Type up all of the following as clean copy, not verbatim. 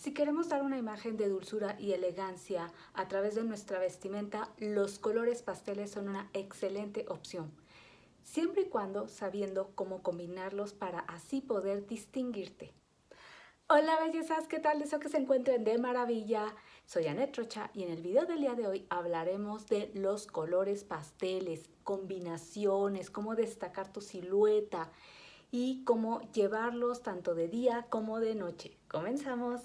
Si queremos dar una imagen de dulzura y elegancia a través de nuestra vestimenta, los colores pasteles son una excelente opción, siempre y cuando sabiendo cómo combinarlos para así poder distinguirte. Hola bellezas, ¿qué tal? Deseo que se encuentren de maravilla. Soy Anet Rocha y en el video del día de hoy hablaremos de los colores pasteles, combinaciones, cómo destacar tu silueta y cómo llevarlos tanto de día como de noche. ¡Comenzamos!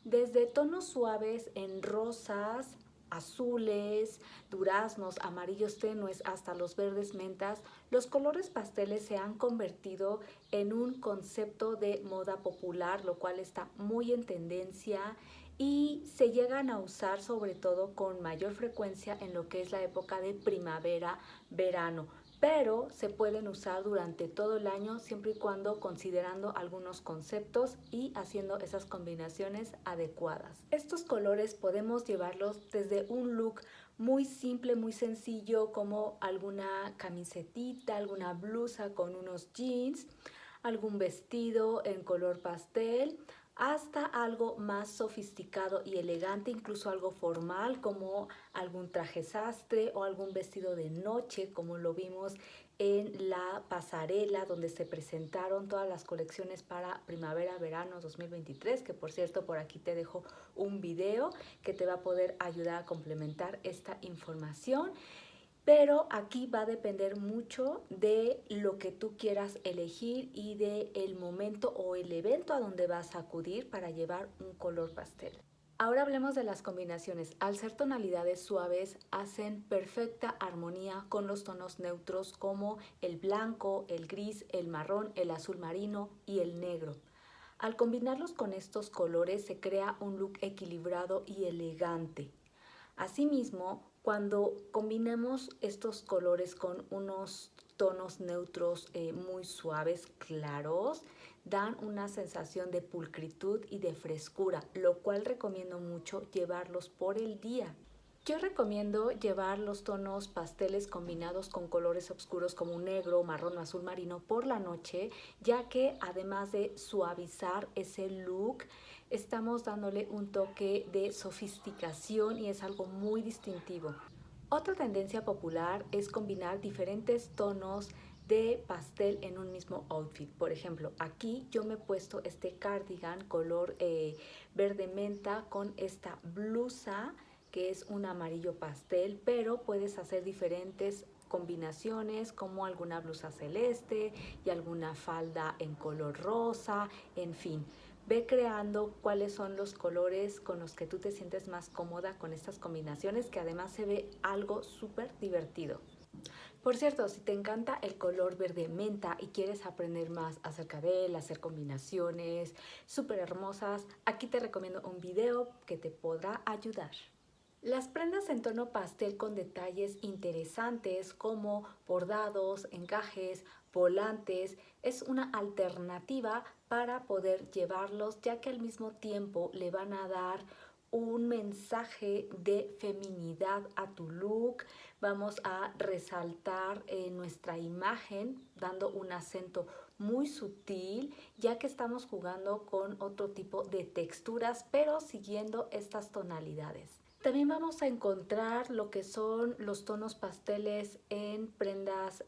Desde tonos suaves en rosas, azules, duraznos, amarillos tenues hasta los verdes mentas, los colores pasteles se han convertido en un concepto de moda popular, lo cual está muy en tendencia y se llegan a usar sobre todo con mayor frecuencia en lo que es la época de primavera, verano, pero se pueden usar durante todo el año siempre y cuando considerando algunos conceptos y haciendo esas combinaciones adecuadas. Estos colores podemos llevarlos desde un look muy simple, muy sencillo, como alguna camisetita, alguna blusa con unos jeans, algún vestido en color pastel, hasta algo más sofisticado y elegante, incluso algo formal como algún traje sastre o algún vestido de noche, como lo vimos en la pasarela donde se presentaron todas las colecciones para primavera-verano 2023, que por cierto por aquí te dejo un video que te va a poder ayudar a complementar esta información. Pero aquí va a depender mucho de lo que tú quieras elegir y de el momento o el evento a donde vas a acudir para llevar un color pastel. Ahora hablemos de las combinaciones. Al ser tonalidades suaves, hacen perfecta armonía con los tonos neutros como el blanco, el gris, el marrón, el azul marino y el negro. Al combinarlos con estos colores se crea un look equilibrado y elegante. Asimismo, cuando combinamos estos colores con unos tonos neutros muy suaves, claros, dan una sensación de pulcritud y de frescura, lo cual recomiendo mucho llevarlos por el día. Yo recomiendo llevar los tonos pasteles combinados con colores oscuros como negro, marrón o azul marino por la noche, ya que además de suavizar ese look, estamos dándole un toque de sofisticación y es algo muy distintivo. Otra tendencia popular es combinar diferentes tonos de pastel en un mismo outfit. Por ejemplo, aquí yo me he puesto este cardigan color verde menta con esta blusa que es un amarillo pastel, pero puedes hacer diferentes combinaciones como alguna blusa celeste y alguna falda en color rosa, en fin. Ve creando cuáles son los colores con los que tú te sientes más cómoda con estas combinaciones, que además se ve algo súper divertido. Por cierto, si te encanta el color verde menta y quieres aprender más acerca de él, hacer combinaciones súper hermosas, aquí te recomiendo un video que te podrá ayudar. Las prendas en tono pastel con detalles interesantes como bordados, encajes, volantes es una alternativa para poder llevarlos, ya que al mismo tiempo le van a dar un mensaje de feminidad a tu look. Vamos a resaltar nuestra imagen dando un acento muy sutil, ya que estamos jugando con otro tipo de texturas, pero siguiendo estas tonalidades. También vamos a encontrar lo que son los tonos pasteles en prendas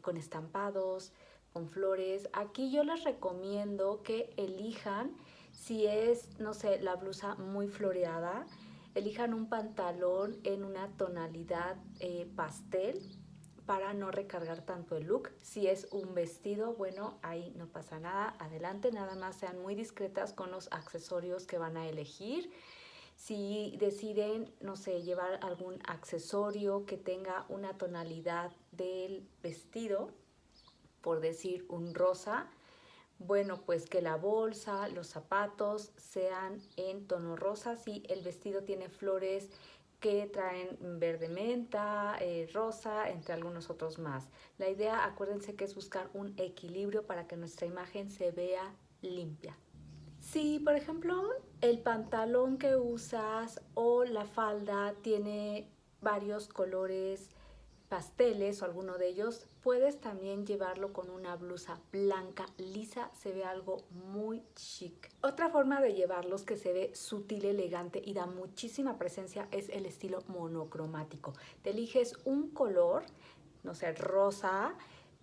con estampados, con flores. Aquí yo les recomiendo que elijan, si es, no sé, la blusa muy floreada, elijan un pantalón en una tonalidad pastel para no recargar tanto el look. Si es un vestido, bueno, ahí no pasa nada, adelante, nada más sean muy discretas con los accesorios que van a elegir. Si deciden, no sé, llevar algún accesorio que tenga una tonalidad del vestido, por decir un rosa, bueno, pues que la bolsa, los zapatos sean en tono rosa. Si el vestido tiene flores que traen verde menta, rosa, entre algunos otros más. La idea, acuérdense que es buscar un equilibrio para que nuestra imagen se vea limpia. Si, por ejemplo, el pantalón que usas o la falda tiene varios colores pasteles o alguno de ellos, puedes también llevarlo con una blusa blanca, lisa, se ve algo muy chic. Otra forma de llevarlos que se ve sutil, elegante y da muchísima presencia es el estilo monocromático. Te eliges un color, no sé, rosa,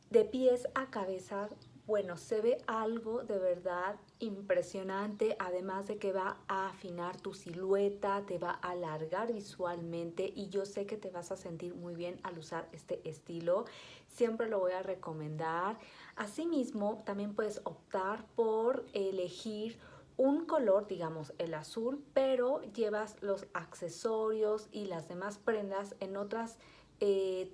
de pies a cabeza. Bueno, se ve algo de verdad impresionante, además de que va a afinar tu silueta, te va a alargar visualmente y yo sé que te vas a sentir muy bien al usar este estilo. Siempre lo voy a recomendar. Asimismo, también puedes optar por elegir un color, digamos el azul, pero llevas los accesorios y las demás prendas en otras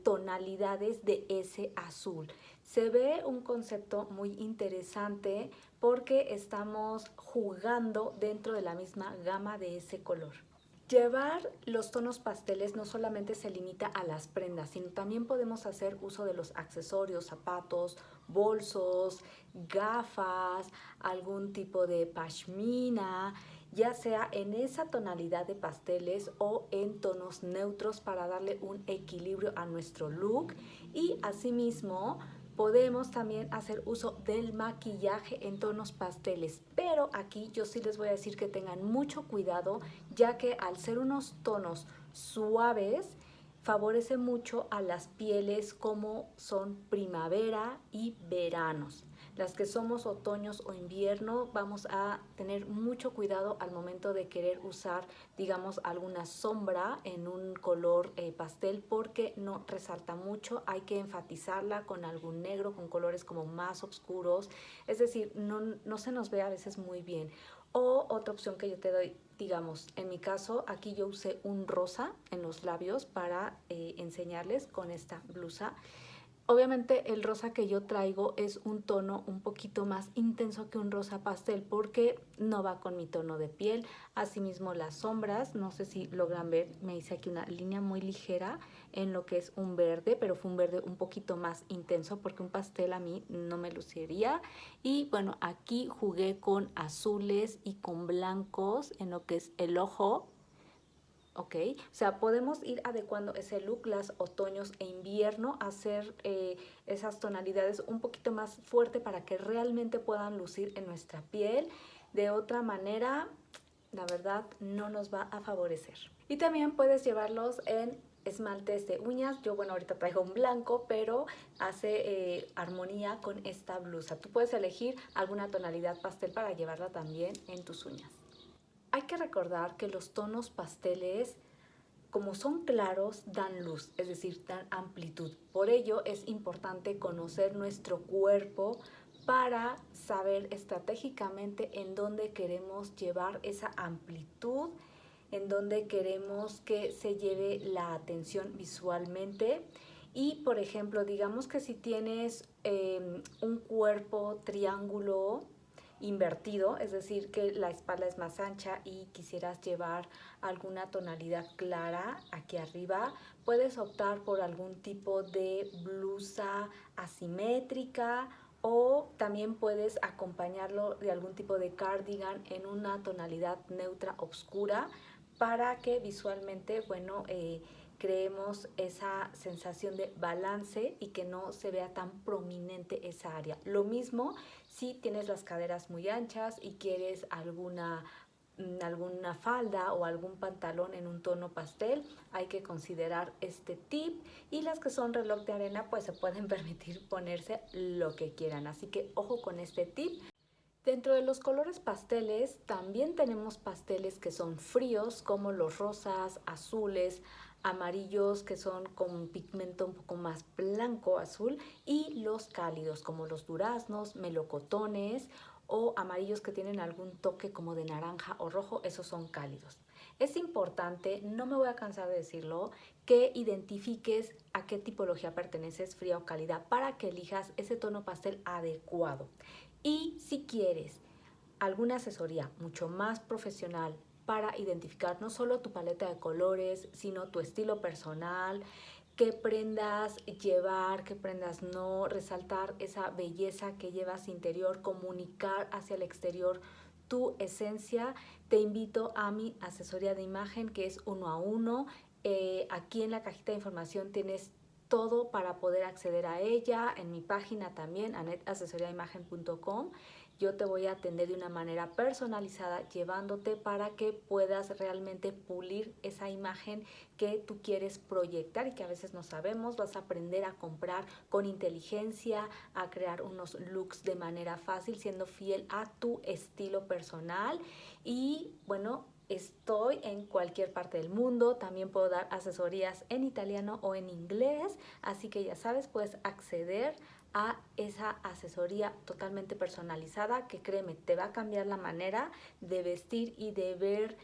tonalidades de ese azul. Se ve un concepto muy interesante porque estamos jugando dentro de la misma gama de ese color. Llevar los tonos pasteles no solamente se limita a las prendas, sino también podemos hacer uso de los accesorios, zapatos, bolsos, gafas, algún tipo de pashmina, ya sea en esa tonalidad de pasteles o en tonos neutros para darle un equilibrio a nuestro look. Y asimismo podemos también hacer uso del maquillaje en tonos pasteles, pero aquí yo sí les voy a decir que tengan mucho cuidado, ya que al ser unos tonos suaves favorece mucho a las pieles como son primavera y veranos. Las que somos otoños o invierno vamos a tener mucho cuidado al momento de querer usar, digamos, alguna sombra en un color pastel porque no resalta mucho. Hay que enfatizarla con algún negro, con colores como más oscuros. Es decir, no se nos ve a veces muy bien. O otra opción que yo te doy, digamos, en mi caso, aquí yo usé un rosa en los labios para enseñarles con esta blusa. Obviamente el rosa que yo traigo es un tono un poquito más intenso que un rosa pastel porque no va con mi tono de piel. Asimismo las sombras, no sé si logran ver, me hice aquí una línea muy ligera en lo que es un verde, pero fue un verde un poquito más intenso porque un pastel a mí no me luciría. Y bueno, aquí jugué con azules y con blancos en lo que es el ojo. ¿Ok? O sea, podemos ir adecuando ese look, las otoños e invierno, hacer esas tonalidades un poquito más fuerte para que realmente puedan lucir en nuestra piel. De otra manera, la verdad, no nos va a favorecer. Y también puedes llevarlos en esmaltes de uñas. Yo, bueno, ahorita traigo un blanco, pero hace armonía con esta blusa. Tú puedes elegir alguna tonalidad pastel para llevarla también en tus uñas. Hay que recordar que los tonos pasteles, como son claros, dan luz, es decir, dan amplitud. Por ello es importante conocer nuestro cuerpo para saber estratégicamente en dónde queremos llevar esa amplitud, en dónde queremos que se lleve la atención visualmente. Y, por ejemplo, digamos que si tienes un cuerpo triángulo invertido, es decir, que la espalda es más ancha y quisieras llevar alguna tonalidad clara aquí arriba, puedes optar por algún tipo de blusa asimétrica o también puedes acompañarlo de algún tipo de cardigan en una tonalidad neutra oscura para que visualmente, bueno, creemos esa sensación de balance y que no se vea tan prominente esa área. Lo mismo si tienes las caderas muy anchas y quieres alguna falda o algún pantalón en un tono pastel, hay que considerar este tip. Y las que son reloj de arena pues se pueden permitir ponerse lo que quieran, así que ojo con este tip. Dentro de los colores pasteles también tenemos pasteles que son fríos como los rosas, azules, amarillos que son con pigmento un poco más blanco azul y los cálidos como los duraznos, melocotones o amarillos que tienen algún toque como de naranja o rojo, esos son cálidos. Es importante, no me voy a cansar de decirlo, que identifiques a qué tipología perteneces, fría o cálida, para que elijas ese tono pastel adecuado. Y si quieres alguna asesoría mucho más profesional para identificar no solo tu paleta de colores, sino tu estilo personal, qué prendas llevar, qué prendas no, resaltar esa belleza que llevas interior, comunicar hacia el exterior tu esencia, te invito a mi asesoría de imagen que es 1 a 1. Aquí en la cajita de información tienes todo para poder acceder a ella. En mi página también, anetasesoriaimagen.com. Yo te voy a atender de una manera personalizada, llevándote para que puedas realmente pulir esa imagen que tú quieres proyectar y que a veces no sabemos. Vas a aprender a comprar con inteligencia, a crear unos looks de manera fácil, siendo fiel a tu estilo personal. Y bueno, estoy en cualquier parte del mundo, también puedo dar asesorías en italiano o en inglés, así que ya sabes, puedes acceder a esa asesoría totalmente personalizada que, créeme, te va a cambiar la manera de vestir y de ver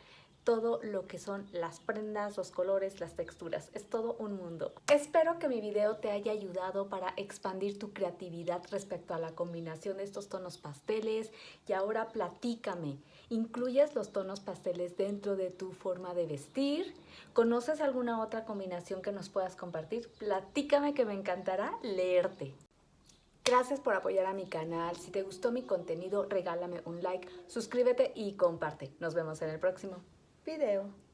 todo lo que son las prendas, los colores, las texturas. Es todo un mundo. Espero que mi video te haya ayudado para expandir tu creatividad respecto a la combinación de estos tonos pasteles. Y ahora platícame, ¿incluyes los tonos pasteles dentro de tu forma de vestir? ¿Conoces alguna otra combinación que nos puedas compartir? Platícame, que me encantará leerte. Gracias por apoyar a mi canal. Si te gustó mi contenido, regálame un like, suscríbete y comparte. Nos vemos en el próximo video.